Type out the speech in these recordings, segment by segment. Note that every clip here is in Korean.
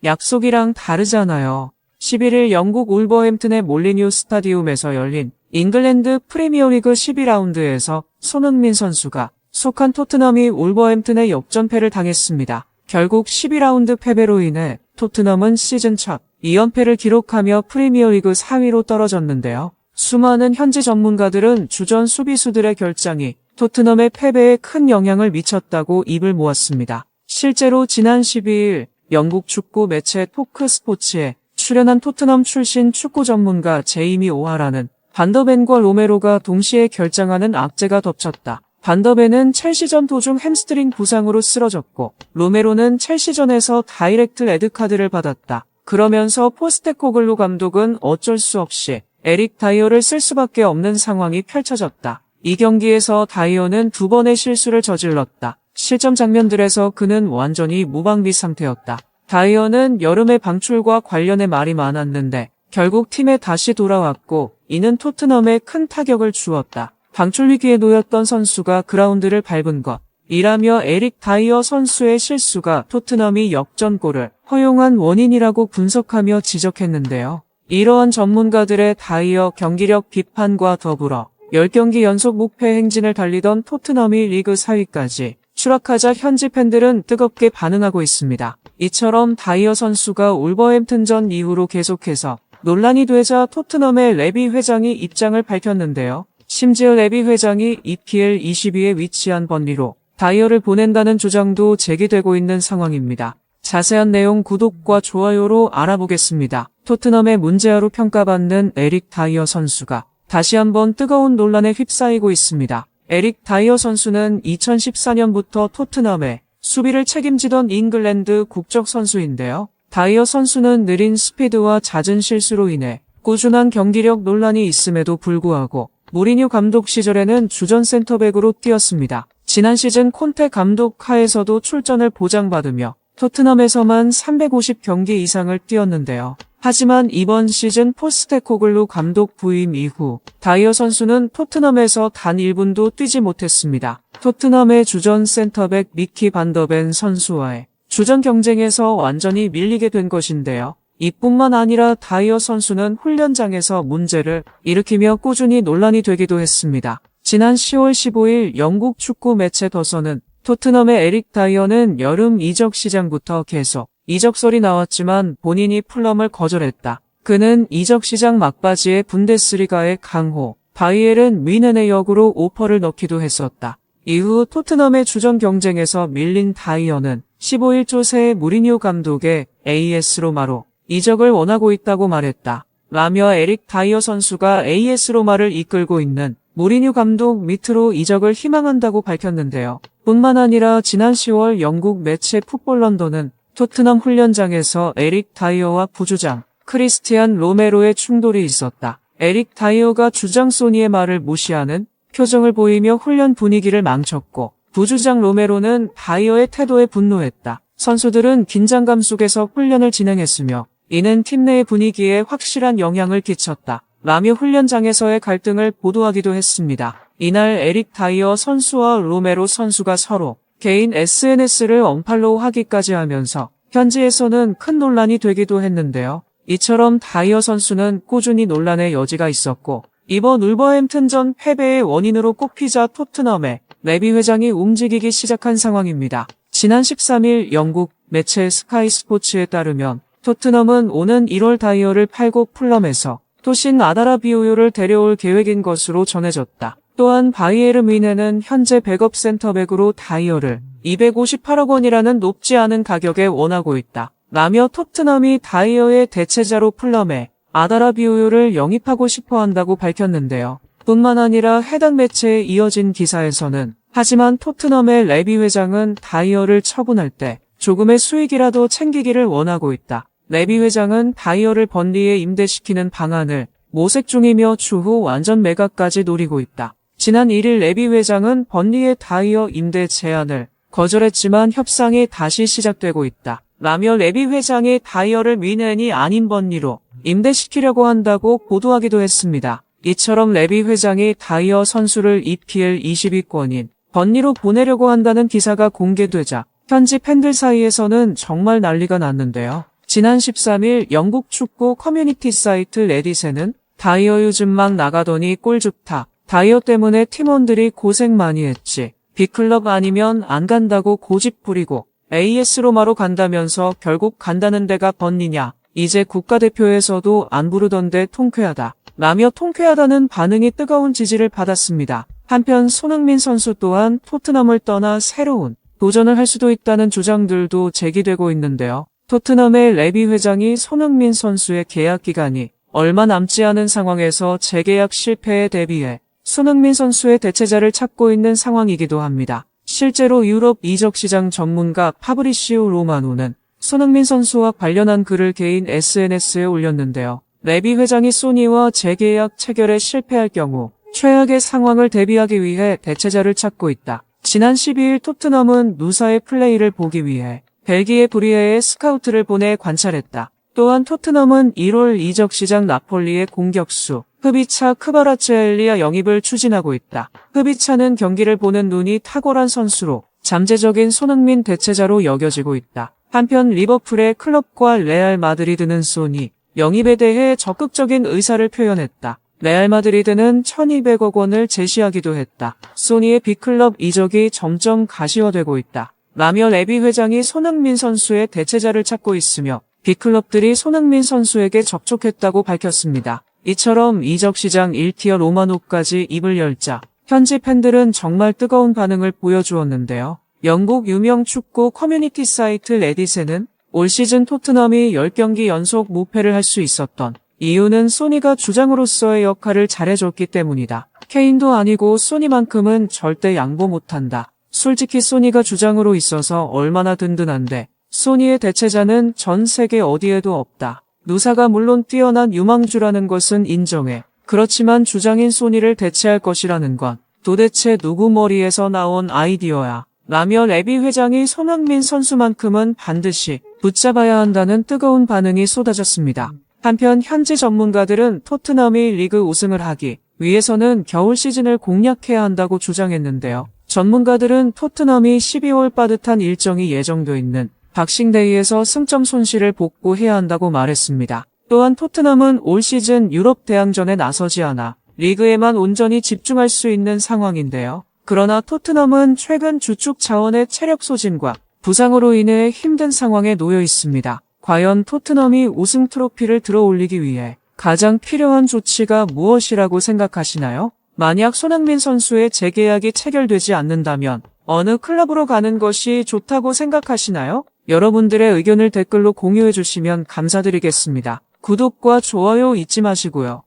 약속이랑 다르잖아요. 11일 영국 울버햄튼의 몰리뉴 스타디움에서 열린 잉글랜드 프리미어리그 12라운드에서 손흥민 선수가 속한 토트넘이 울버햄튼의 역전패를 당했습니다. 결국 12라운드 패배로 인해 토트넘은 시즌 첫 2연패를 기록하며 프리미어리그 4위로 떨어졌는데요. 수많은 현지 전문가들은 주전 수비수들의 결장이 토트넘의 패배에 큰 영향을 미쳤다고 입을 모았습니다. 실제로 지난 12일 영국 축구 매체 토크스포츠에 출연한 토트넘 출신 축구 전문가 제이미 오하라는 반더벤과 로메로가 동시에 결장하는 악재가 덮쳤다. 반더벤은 첼시전 도중 햄스트링 부상으로 쓰러졌고 로메로는 첼시전에서 다이렉트 레드카드를 받았다. 그러면서 포스테코글루 감독은 어쩔 수 없이 에릭 다이어를 쓸 수밖에 없는 상황이 펼쳐졌다. 이 경기에서 다이어는 2번의 실수를 저질렀다. 실점 장면들에서 그는 완전히 무방비 상태였다. 다이어는 여름의 방출과 관련해 말이 많았는데 결국 팀에 다시 돌아왔고 이는 토트넘에 큰 타격을 주었다. 방출 위기에 놓였던 선수가 그라운드를 밟은 것. 이라며 에릭 다이어 선수의 실수가 토트넘이 역전골을 허용한 원인이라고 분석하며 지적했는데요. 이러한 전문가들의 다이어 경기력 비판과 더불어 10경기 연속 무패 행진을 달리던 토트넘이 리그 4위까지 추락하자 현지 팬들은 뜨겁게 반응하고 있습니다. 이처럼 다이어 선수가 울버햄튼전 이후로 계속해서 논란이 되자 토트넘의 레비 회장이 입장을 밝혔는데요. 심지어 레비 회장이 EPL 20위에 위치한 번리로 다이어를 보낸다는 주장도 제기되고 있는 상황입니다. 자세한 내용 구독과 좋아요로 알아보겠습니다. 토트넘의 문제아로 평가받는 에릭 다이어 선수가 다시 한번 뜨거운 논란에 휩싸이고 있습니다. 에릭 다이어 선수는 2014년부터 토트넘의 수비를 책임지던 잉글랜드 국적 선수인데요. 다이어 선수는 느린 스피드와 잦은 실수로 인해 꾸준한 경기력 논란이 있음에도 불구하고 무리뉴 감독 시절에는 주전 센터백으로 뛰었습니다. 지난 시즌 콘테 감독 하에서도 출전을 보장받으며 토트넘에서만 350경기 이상을 뛰었는데요. 하지만 이번 시즌 포스테코글루 감독 부임 이후 다이어 선수는 토트넘에서 단 1분도 뛰지 못했습니다. 토트넘의 주전 센터백 미키 반더벤 선수와의 주전 경쟁에서 완전히 밀리게 된 것인데요. 이뿐만 아니라 다이어 선수는 훈련장에서 문제를 일으키며 꾸준히 논란이 되기도 했습니다. 지난 10월 15일 영국 축구 매체 더선은 토트넘의 에릭 다이어는 여름 이적 시장부터 계속 이적설이 나왔지만 본인이 풀럼을 거절했다. 그는 이적 시장 막바지에 분데스리가의 강호 바이에른 뮌헨의 역으로 오퍼를 넣기도 했었다. 이후 토트넘의 주전 경쟁에서 밀린 다이어는 15일 조세의 무리뉴 감독의 AS 로마로 이적을 원하고 있다고 말했다. 라며 에릭 다이어 선수가 AS 로마를 이끌고 있는 무리뉴 감독 밑으로 이적을 희망한다고 밝혔는데요. 뿐만 아니라 지난 10월 영국 매체 풋볼 런던은 토트넘 훈련장에서 에릭 다이어와 부주장 크리스티안 로메로의 충돌이 있었다. 에릭 다이어가 주장 소니의 말을 무시하는 표정을 보이며 훈련 분위기를 망쳤고 부주장 로메로는 다이어의 태도에 분노했다. 선수들은 긴장감 속에서 훈련을 진행했으며 이는 팀 내의 분위기에 확실한 영향을 끼쳤다. 라며 훈련장에서의 갈등을 보도하기도 했습니다. 이날 에릭 다이어 선수와 로메로 선수가 서로 개인 SNS를 언팔로우하기까지 하면서 현지에서는 큰 논란이 되기도 했는데요. 이처럼 다이어 선수는 꾸준히 논란의 여지가 있었고 이번 울버햄튼전 패배의 원인으로 꼽히자 토트넘의 레비 회장이 움직이기 시작한 상황입니다. 지난 13일 영국 매체 스카이 스포츠에 따르면 토트넘은 오는 1월 다이어를 팔고 풀럼에서 토신 아다라비오요를 데려올 계획인 것으로 전해졌다. 또한 바이에른 뮌헨은 현재 백업 센터백으로 다이어를 258억 원이라는 높지 않은 가격에 원하고 있다. 라며 토트넘이 다이어의 대체자로 풀럼에 아다라비오요를 영입하고 싶어 한다고 밝혔는데요. 뿐만 아니라 해당 매체에 이어진 기사에서는 하지만 토트넘의 레비 회장은 다이어를 처분할 때 조금의 수익이라도 챙기기를 원하고 있다. 레비 회장은 다이어를 번리에 임대시키는 방안을 모색 중이며 추후 완전 매각까지 노리고 있다. 지난 1일 레비 회장은 번리의 다이어 임대 제안을 거절했지만 협상이 다시 시작되고 있다. 라며 레비 회장이 다이어를 뮌헨이 아닌 번리로 임대시키려고 한다고 보도하기도 했습니다. 이처럼 레비 회장이 다이어 선수를 EPL 20위권인 번리로 보내려고 한다는 기사가 공개되자 현지 팬들 사이에서는 정말 난리가 났는데요. 지난 13일 영국 축구 커뮤니티 사이트 레딧에는 다이어 요즘 막 나가더니 꼴 좋다. 다이어 때문에 팀원들이 고생 많이 했지. B클럽 아니면 안 간다고 고집 부리고 AS 로마로 간다면서 결국 간다는 데가 번니냐. 이제 국가대표에서도 안 부르던데 통쾌하다. 라며 통쾌하다는 반응이 뜨거운 지지를 받았습니다. 한편 손흥민 선수 또한 토트넘을 떠나 새로운 도전을 할 수도 있다는 주장들도 제기되고 있는데요. 토트넘의 레비 회장이 손흥민 선수의 계약 기간이 얼마 남지 않은 상황에서 재계약 실패에 대비해 손흥민 선수의 대체자를 찾고 있는 상황이기도 합니다. 실제로 유럽 이적 시장 전문가 파브리시오 로마노는 손흥민 선수와 관련한 글을 개인 SNS에 올렸는데요. 레비 회장이 소니와 재계약 체결에 실패할 경우 최악의 상황을 대비하기 위해 대체자를 찾고 있다. 지난 12일 토트넘은 누사의 플레이를 보기 위해 벨기에 브리에에 스카우트를 보내 관찰했다. 또한 토트넘은 1월 이적 시장 나폴리의 공격수 흐비차 크바라츠엘리아 영입을 추진하고 있다. 흐비차는 경기를 보는 눈이 탁월한 선수로 잠재적인 손흥민 대체자로 여겨지고 있다. 한편 리버풀의 클럽과 레알 마드리드는 소니 영입에 대해 적극적인 의사를 표현했다. 레알 마드리드는 1200억 원을 제시하기도 했다. 소니의 B클럽 이적이 점점 가시화되고 있다. 라며 레비 회장이 손흥민 선수의 대체자를 찾고 있으며 B클럽들이 손흥민 선수에게 접촉했다고 밝혔습니다. 이처럼 이적 시장 1티어 로마노까지 입을 열자 현지 팬들은 정말 뜨거운 반응을 보여주었는데요. 영국 유명 축구 커뮤니티 사이트 레딧에는 올 시즌 토트넘이 10경기 연속 무패를 할 수 있었던 이유는 소니가 주장으로서의 역할을 잘해줬기 때문이다. 케인도 아니고 소니만큼은 절대 양보 못한다. 솔직히 소니가 주장으로 있어서 얼마나 든든한데 소니의 대체자는 전 세계 어디에도 없다. 누사가 물론 뛰어난 유망주라는 것은 인정해. 그렇지만 주장인 소니를 대체할 것이라는 건 도대체 누구 머리에서 나온 아이디어야. 라며 레비 회장이 손흥민 선수만큼은 반드시 붙잡아야 한다는 뜨거운 반응이 쏟아졌습니다. 한편 현지 전문가들은 토트넘이 리그 우승을 하기 위해서는 겨울 시즌을 공략해야 한다고 주장했는데요. 전문가들은 토트넘이 12월 빠듯한 일정이 예정돼 있는 박싱데이에서 승점 손실을 복구해야 한다고 말했습니다. 또한 토트넘은 올 시즌 유럽 대항전에 나서지 않아 리그에만 온전히 집중할 수 있는 상황인데요. 그러나 토트넘은 최근 주축 자원의 체력 소진과 부상으로 인해 힘든 상황에 놓여 있습니다. 과연 토트넘이 우승 트로피를 들어올리기 위해 가장 필요한 조치가 무엇이라고 생각하시나요? 만약 손흥민 선수의 재계약이 체결되지 않는다면 어느 클럽으로 가는 것이 좋다고 생각하시나요? 여러분들의 의견을 댓글로 공유해 주시면 감사드리겠습니다. 구독과 좋아요 잊지 마시고요.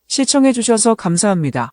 시청해 주셔서 감사합니다.